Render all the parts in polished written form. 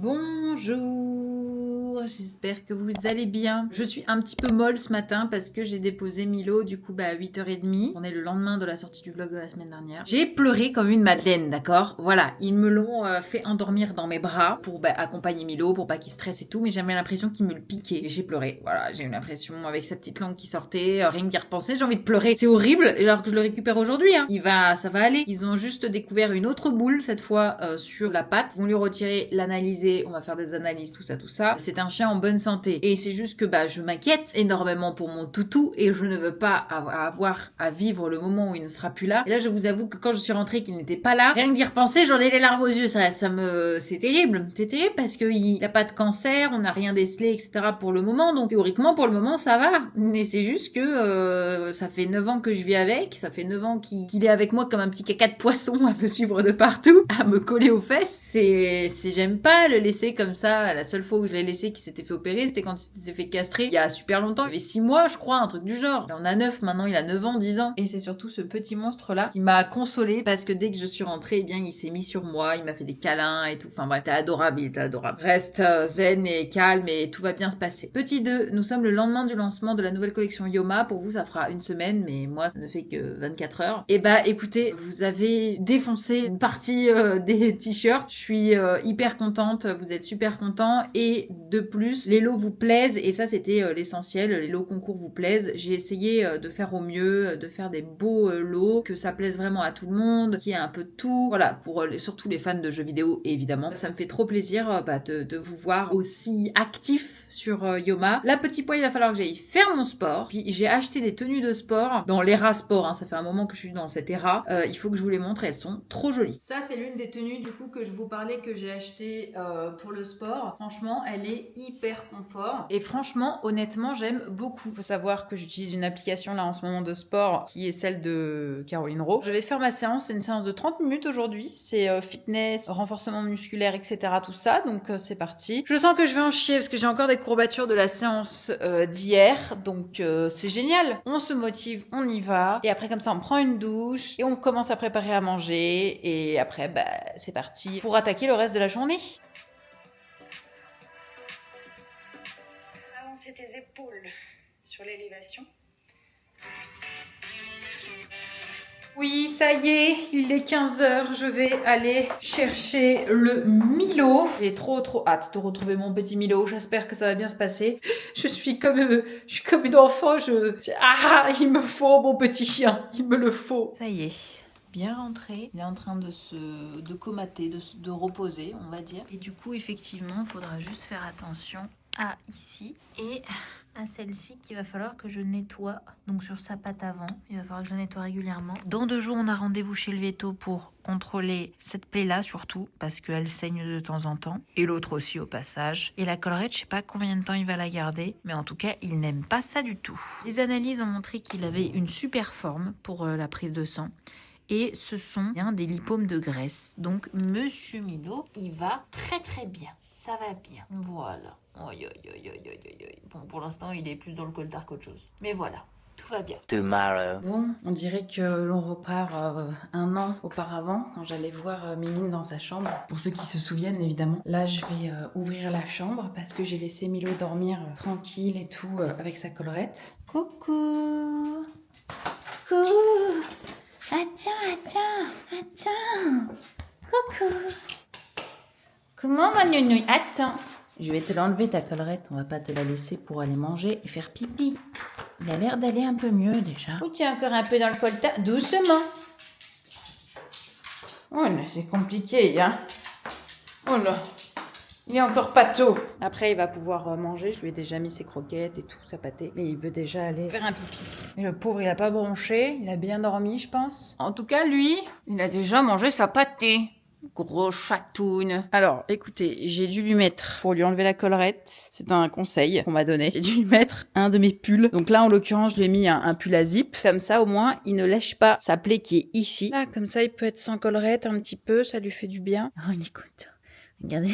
Bonjour, j'espère que vous allez bien. Je suis un petit peu molle ce matin parce que j'ai déposé Milo du coup à 8h30. On est le lendemain de la sortie du vlog de la semaine dernière. J'ai pleuré comme une madeleine, d'accord? Voilà, ils me l'ont fait endormir dans mes bras pour accompagner Milo, pour pas qu'il stresse et tout, mais j'avais l'impression qu'il me le piquait. J'ai pleuré, voilà, j'ai eu l'impression avec sa petite langue qui sortait, rien qu'y repenser, j'ai envie de pleurer. C'est horrible, alors que je le récupère aujourd'hui, hein. Ça va aller. Ils ont juste découvert une autre boule, cette fois sur la patte. Ils vont lui retirer, l'analyser, on va faire des analyses, tout ça. C'est un chien en bonne santé. Et c'est juste que je m'inquiète énormément pour mon toutou et je ne veux pas avoir à vivre le moment où il ne sera plus là. Et là, je vous avoue que quand je suis rentrée qu'il n'était pas là, rien que d'y repenser, j'en ai les larmes aux yeux. C'est terrible. C'est terrible parce qu'il n'a pas de cancer, on n'a rien décelé, etc. pour le moment. Donc théoriquement, pour le moment, ça va. Mais c'est juste que ça fait 9 ans que je vis avec. Ça fait 9 ans qu'il est avec moi comme un petit caca de poisson à me suivre de partout, à me coller aux fesses. J'aime pas le laisser comme ça. La seule fois où je l'ai laissé qui s'était fait opérer, c'était quand il s'était fait castrer il y a super longtemps. Il avait 6 mois, je crois, un truc du genre. Là, on a 9, maintenant il a 9 ans, 10 ans. Et c'est surtout ce petit monstre-là qui m'a consolée parce que dès que je suis rentrée, eh bien, il s'est mis sur moi, il m'a fait des câlins et tout. Enfin bref, t'es adorable, il était adorable. Reste zen et calme et tout va bien se passer. Petit 2, nous sommes le lendemain du lancement de la nouvelle collection Yoma. Pour vous, ça fera une semaine, mais moi, ça ne fait que 24 heures. Et écoutez, vous avez défoncé une partie des t-shirts. Je suis hyper contente, vous êtes super contents et de plus, les lots vous plaisent et ça c'était l'essentiel, les lots concours vous plaisent. J'ai essayé de faire au mieux, de faire des beaux lots, que ça plaise vraiment à tout le monde, qu'il y ait un peu de tout, voilà, pour surtout les fans de jeux vidéo évidemment. Ça me fait trop plaisir de vous voir aussi actifs sur Yoma. Là, petit point, il va falloir que j'aille faire mon sport. Puis j'ai acheté des tenues de sport dans l'ERA Sport, hein, ça fait un moment que je suis dans cette ERA. Il faut que je vous les montre, elles sont trop jolies. Ça, c'est l'une des tenues du coup que je vous parlais que j'ai acheté pour le sport. Franchement, elle est hyper confort. Et franchement, honnêtement, j'aime beaucoup. Faut savoir que j'utilise une application là en ce moment de sport qui est celle de Caroline Rowe. Je vais faire ma séance, c'est une séance de 30 minutes aujourd'hui. C'est fitness, renforcement musculaire, etc. tout ça. Donc c'est parti. Je sens que je vais en chier parce que j'ai encore des courbatures de la séance d'hier. Donc c'est génial. On se motive, on y va. Et après comme ça, on prend une douche et on commence à préparer à manger. Et après, c'est parti pour attaquer le reste de la journée. Avancer tes épaules sur l'élévation. Oui, ça y est, il est 15h, je vais aller chercher le Milo. J'ai trop hâte de retrouver mon petit Milo, j'espère que ça va bien se passer. Je suis comme une enfant, il me faut mon petit chien, il me le faut. Ça y est. Bien rentré, il est en train de comater, de reposer, on va dire. Et du coup, effectivement, il faudra juste faire attention à ici et à celle-ci qu'il va falloir que je nettoie. Donc sur sa patte avant, il va falloir que je la nettoie régulièrement. Dans 2 jours, on a rendez-vous chez le veto pour contrôler cette plaie-là surtout, parce qu'elle saigne de temps en temps. Et l'autre aussi au passage. Et la collerette, je sais pas combien de temps il va la garder, mais en tout cas, il n'aime pas ça du tout. Les analyses ont montré qu'il avait une super forme pour la prise de sang. Et ce sont bien des lipomes de graisse. Donc, Monsieur Milo, il va très bien. Ça va bien. Voilà. Bon, pour l'instant, il est plus dans le coltard qu'autre chose. Mais voilà, tout va bien. Tomorrow. Bon, on dirait que l'on repart 1 an auparavant, quand j'allais voir Mimine dans sa chambre. Pour ceux qui se souviennent, évidemment. Là, je vais ouvrir la chambre parce que j'ai laissé Milo dormir tranquille et tout avec sa collerette. Coucou. Coucou. Attends. Coucou. Comment ma nounou? Attends. Je vais te l'enlever ta collerette, on va pas te la laisser pour aller manger et faire pipi. Il a l'air d'aller un peu mieux déjà. Oh, tu es encore un peu dans le coltard. Doucement. Oh là, c'est compliqué, hein. Oh là. Il est encore pas tôt. Après, il va pouvoir manger. Je lui ai déjà mis ses croquettes et tout, sa pâtée. Mais il veut déjà aller faire un pipi. Mais le pauvre, il a pas bronché. Il a bien dormi, je pense. En tout cas, lui, il a déjà mangé sa pâtée. Gros chatoun. Alors, écoutez, j'ai dû lui mettre, pour lui enlever la collerette, c'est un conseil qu'on m'a donné, j'ai dû lui mettre un de mes pulls. Donc là, en l'occurrence, je lui ai mis un pull à zip. Comme ça, au moins, il ne lèche pas sa plaie qui est ici. Là, comme ça, il peut être sans collerette un petit peu, ça lui fait du bien. Oh, il est content. Regardez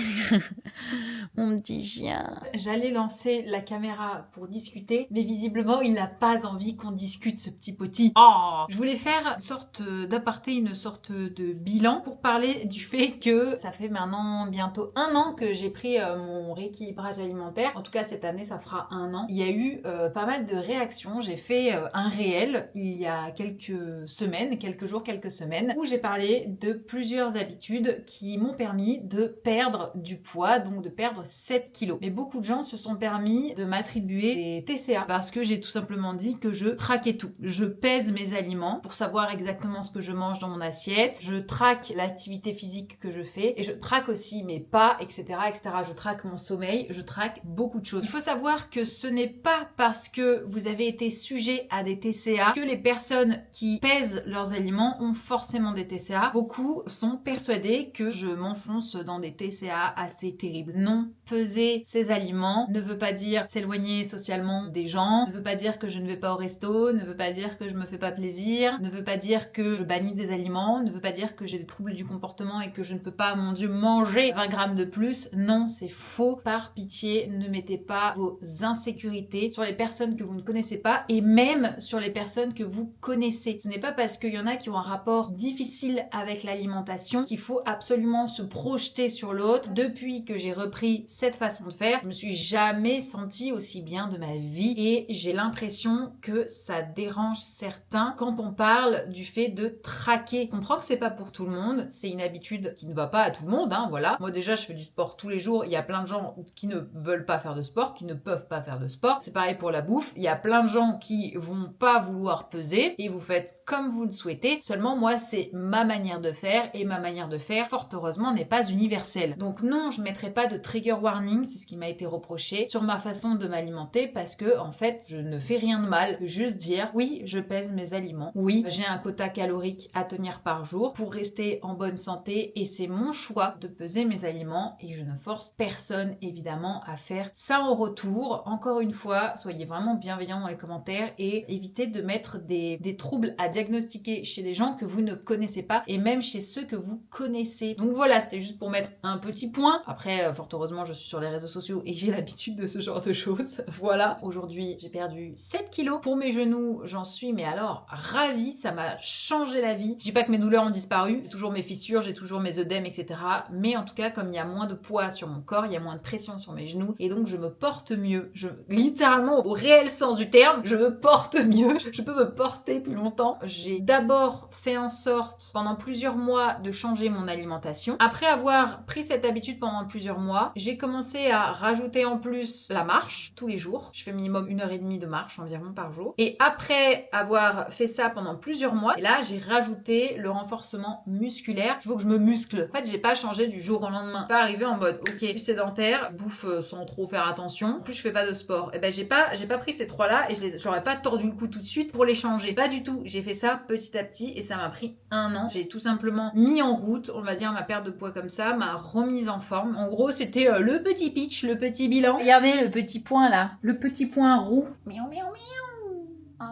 mon petit chien. J'allais lancer la caméra pour discuter, mais visiblement il n'a pas envie qu'on discute, ce petit petit. Oh, je voulais faire une sorte d'aparté, une sorte de bilan pour parler du fait que ça fait maintenant bientôt 1 an que j'ai pris mon rééquilibrage alimentaire. En tout cas cette année ça fera 1 an. Il y a eu pas mal de réactions. J'ai fait un réel il y a quelques semaines, quelques jours, quelques semaines, où j'ai parlé de plusieurs habitudes qui m'ont permis de perdre du poids, donc de perdre 7 kilos. Mais beaucoup de gens se sont permis de m'attribuer des TCA parce que j'ai tout simplement dit que je traquais tout. Je pèse mes aliments pour savoir exactement ce que je mange dans mon assiette, je traque l'activité physique que je fais et je traque aussi mes pas, etc., etc. Je traque mon sommeil, je traque beaucoup de choses. Il faut savoir que ce n'est pas parce que vous avez été sujet à des TCA que les personnes qui pèsent leurs aliments ont forcément des TCA. Beaucoup sont persuadés que je m'enfonce dans des TCA assez terribles. Non, peser ses aliments ne veut pas dire s'éloigner socialement des gens, ne veut pas dire que je ne vais pas au resto, ne veut pas dire que je me fais pas plaisir, ne veut pas dire que je bannis des aliments, ne veut pas dire que j'ai des troubles du comportement et que je ne peux pas, mon Dieu, manger 20 grammes de plus. Non, c'est faux. Par pitié, ne mettez pas vos insécurités sur les personnes que vous ne connaissez pas et même sur les personnes que vous connaissez. Ce n'est pas parce qu'il y en a qui ont un rapport difficile avec l'alimentation qu'il faut absolument se projeter sur l'autre. Depuis que j'ai repris cette façon de faire, je me suis jamais sentie aussi bien de ma vie et j'ai l'impression que ça dérange certains quand on parle du fait de traquer. Je comprends que c'est pas pour tout le monde, c'est une habitude qui ne va pas à tout le monde, hein, voilà. Moi déjà je fais du sport tous les jours, il y a plein de gens qui ne veulent pas faire de sport, qui ne peuvent pas faire de sport. C'est pareil pour la bouffe, il y a plein de gens qui vont pas vouloir peser et vous faites comme vous le souhaitez. Seulement moi c'est ma manière de faire et ma manière de faire, fort heureusement, n'est pas universelle. Donc non, je mettrai pas de trigger warning, c'est ce qui m'a été reproché, sur ma façon de m'alimenter parce que en fait je ne fais rien de mal, juste dire oui, je pèse mes aliments, oui, j'ai un quota calorique à tenir par jour pour rester en bonne santé et c'est mon choix de peser mes aliments et je ne force personne évidemment à faire ça en retour. Encore une fois, soyez vraiment bienveillants dans les commentaires et évitez de mettre des troubles à diagnostiquer chez des gens que vous ne connaissez pas et même chez ceux que vous connaissez. Donc voilà, c'était juste pour mettre un petit point. Après, fort heureusement, je suis sur les réseaux sociaux et j'ai l'habitude de ce genre de choses. Voilà, aujourd'hui, j'ai perdu 7 kilos. Pour mes genoux, j'en suis, mais alors, ravie, ça m'a changé la vie. Je dis pas que mes douleurs ont disparu, j'ai toujours mes fissures, j'ai toujours mes œdèmes, etc. Mais en tout cas, comme il y a moins de poids sur mon corps, il y a moins de pression sur mes genoux et donc je me porte mieux. Littéralement, au réel sens du terme, je me porte mieux. Je peux me porter plus longtemps. J'ai d'abord fait en sorte, pendant plusieurs mois, de changer mon alimentation. Après avoir pris cette habitude pendant plusieurs mois, j'ai commencé à rajouter en plus la marche tous les jours. Je fais minimum 1h30 de marche environ par jour. Et après avoir fait ça pendant plusieurs mois, et là j'ai rajouté le renforcement musculaire. Il faut que je me muscle. En fait, j'ai pas changé du jour au lendemain. Pas arrivé en mode ok, je suis sédentaire, je bouffe sans trop faire attention. En plus, je fais pas de sport. Et ben j'ai pas pris ces trois-là et j'aurais pas tordu le cou tout de suite pour les changer. Pas du tout. J'ai fait ça petit à petit et ça m'a pris 1 an. J'ai tout simplement mis en route, on va dire, ma perte de poids comme ça, ma remise en forme. En gros, c'était le petit pitch, le petit bilan. Regardez le petit point là, le petit point roux. Miaou, miaou, miaou.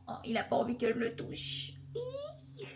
Oh, il a pas envie que je le touche.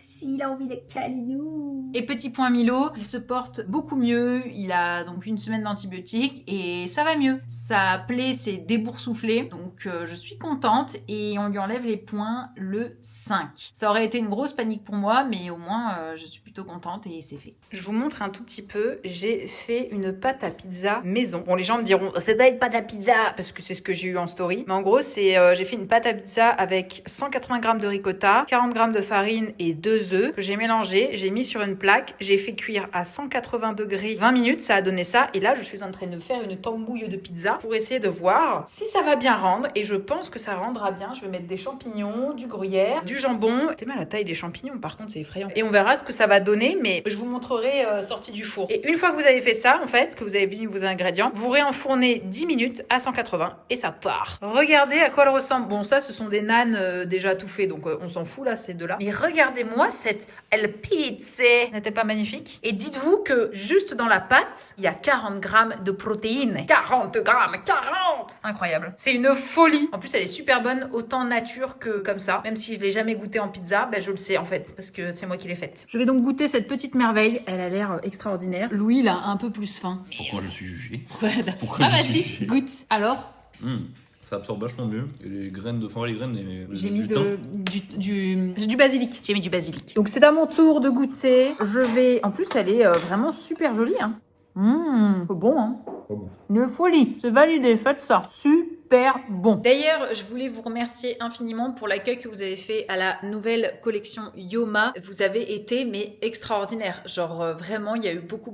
S'il a envie de câlinou. Et petit point Milo, il se porte beaucoup mieux, il a donc 1 semaine d'antibiotiques et ça va mieux. Sa plaie s'est déboursouflée, donc je suis contente et on lui enlève les points le 5. Ça aurait été une grosse panique pour moi, mais au moins je suis plutôt contente et c'est fait. Je vous montre un tout petit peu, j'ai fait une pâte à pizza maison. Bon, les gens me diront, fais pas une pâte à pizza, parce que c'est ce que j'ai eu en story. Mais en gros, c'est j'ai fait une pâte à pizza avec 180 g de ricotta, 40 g de farine et 2 œufs que j'ai mélangé, j'ai mis sur une plaque, j'ai fait cuire à 180 degrés 20 minutes, ça a donné ça. Et là, je suis en train de faire une tambouille de pizza pour essayer de voir si ça va bien rendre. Et je pense que ça rendra bien. Je vais mettre des champignons, du gruyère, du jambon. C'est mal la taille des champignons, par contre, c'est effrayant. Et on verra ce que ça va donner, mais je vous montrerai sorti du four. Et une fois que vous avez fait ça, en fait, que vous avez mis vos ingrédients, vous réenfournez 10 minutes à 180 et ça part. Regardez à quoi elle ressemble. Bon, ça, ce sont des nanes déjà tout faits, donc on s'en fout là, ces deux-là. Mais regardez-moi regardez-moi cette El Pizza. N'est-elle pas magnifique? Et dites-vous que juste dans la pâte, il y a 40 grammes de protéines. 40 grammes, 40! Incroyable. C'est une folie. En plus, elle est super bonne, autant nature que comme ça. Même si je l'ai jamais goûté en pizza, ben je le sais en fait, parce que c'est moi qui l'ai faite. Je vais donc goûter cette petite merveille. Elle a l'air extraordinaire. Louis, il a un peu plus faim. Pourquoi je suis jugé? Ah vas-y, goûte. Alors? Ça absorbe vachement mieux. Et les graines de... Enfin, les graines... J'ai mis du basilic. J'ai mis du basilic. Donc c'est à mon tour de goûter. Je vais... En plus, elle est vraiment super jolie. Hein. C'est bon. Hein. Pas bon. Une folie. C'est validé. Faites ça. Super bon. D'ailleurs, je voulais vous remercier infiniment pour l'accueil que vous avez fait à la nouvelle collection Yoma. Vous avez été mais extraordinaire. Genre vraiment, il y a eu beaucoup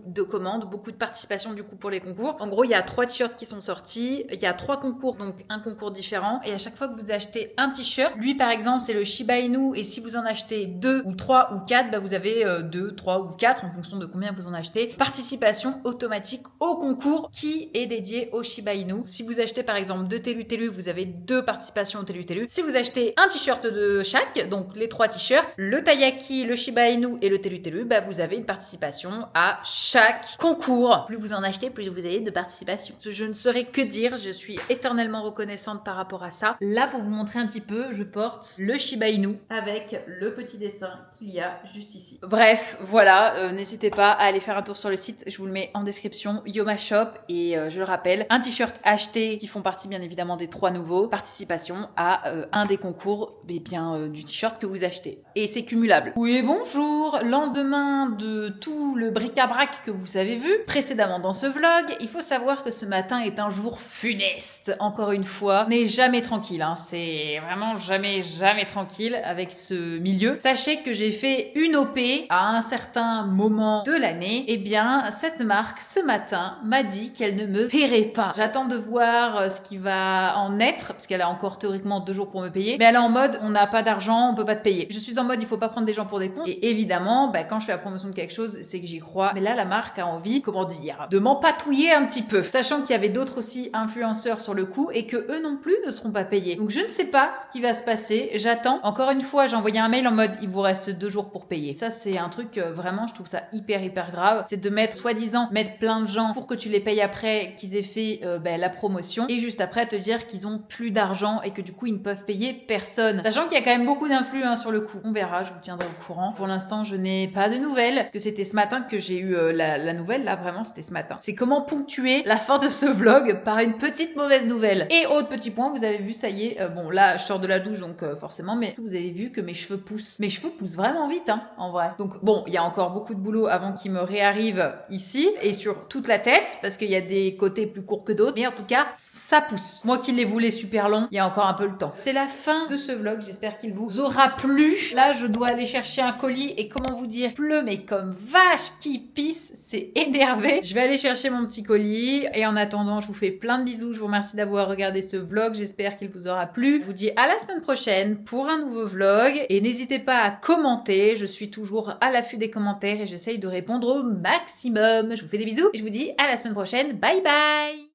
de commandes, beaucoup de participation du coup pour les concours. En gros, il y a 3 t-shirts qui sont sortis. Il y a 3 concours, donc un concours différent. Et à chaque fois que vous achetez un t-shirt, lui par exemple, c'est le Shiba Inu. Et si vous en achetez 2 ou 3 ou 4, bah, vous avez 2, 3 ou 4 en fonction de combien vous en achetez. Participation automatique au concours qui est dédié au Shiba Inu. Si vous achetez par exemple 2 Telu Telu, vous avez 2 participations au Telu Telu. Si vous achetez un t-shirt de chaque, donc les 3 t-shirts, le Taiyaki, le Shiba Inu et le Telu Telu, bah vous avez une participation à chaque concours. Plus vous en achetez, plus vous avez de participation. Je ne saurais que dire, je suis éternellement reconnaissante par rapport à ça. Là, pour vous montrer un petit peu, je porte le Shiba Inu avec le petit dessin qu'il y a juste ici. Bref, voilà, n'hésitez pas à aller faire un tour sur le site, je vous le mets en description, Yoma Shop, et je le rappelle, un t-shirt acheté qui font partie bien évidemment des 3 nouveaux, participation à un des concours du t-shirt que vous achetez. Et c'est cumulable. Oui, bonjour. Lendemain de tout le bric-à-brac que vous avez vu précédemment dans ce vlog, il faut savoir que ce matin est un jour funeste. Encore une fois, on n'est jamais tranquille, hein. C'est vraiment jamais tranquille avec ce milieu. Sachez que j'ai fait une OP à un certain moment de l'année. Eh bien, cette marque, ce matin, m'a dit qu'elle ne me paierait pas. J'attends de voir ce qui va en être, parce qu'elle a encore théoriquement 2 jours pour me payer. Mais elle est en mode, on n'a pas d'argent, on peut pas te payer. Je suis en mode, il faut pas prendre des gens pour des cons. Et évidemment, quand je fais la promotion de quelque chose, c'est que j'y crois. Mais là, la marque a envie, comment dire, de m'empatouiller un petit peu. Sachant qu'il y avait d'autres aussi influenceurs sur le coup et que eux non plus ne seront pas payés. Donc je ne sais pas ce qui va se passer. J'attends. Encore une fois, j'ai envoyé un mail en mode, il vous reste 2 jours pour payer. Ça, c'est un truc vraiment, je trouve ça hyper grave. C'est de mettre, soi-disant, mettre plein de gens pour que tu les payes après, qu'ils aient fait la promotion. Et juste après, te dire qu'ils ont plus d'argent et que du coup, ils ne peuvent payer personne. Sachant qu'il y a quand même beaucoup d'influx sur le coup. On verra, je vous tiendrai au courant. Pour l'instant, je n'ai pas de nouvelles. Parce que c'était ce matin que j'ai eu la nouvelle. Là, vraiment, c'était ce matin. C'est comment ponctuer la fin de ce vlog par une petite mauvaise nouvelle. Et autre petit point, vous avez vu, ça y est. Bon, là, je sors de la douche, donc forcément, mais vous avez vu que mes cheveux poussent. Mes cheveux poussent vraiment vite, en vrai. Donc bon, il y a encore beaucoup de boulot avant qu'ils me réarrivent ici et sur toute la tête, parce qu'il y a des côtés plus courts que d'autres. Mais en tout cas, ça pousse. Moi qui les voulais super longs, il y a encore un peu le temps. C'est la fin de ce vlog. J'espère qu'il vous aura plu. Là, je dois aller chercher un colis et comment vous dire, pleut mais comme vache qui pisse, c'est énervé. Je vais aller chercher mon petit colis et en attendant, je vous fais plein de bisous. Je vous remercie d'avoir regardé ce vlog. J'espère qu'il vous aura plu. Je vous dis à la semaine prochaine pour un nouveau vlog et n'hésitez pas à commenter. Je suis toujours à l'affût des commentaires et j'essaye de répondre au maximum. Je vous fais des bisous et je vous dis à la semaine prochaine. Bye bye!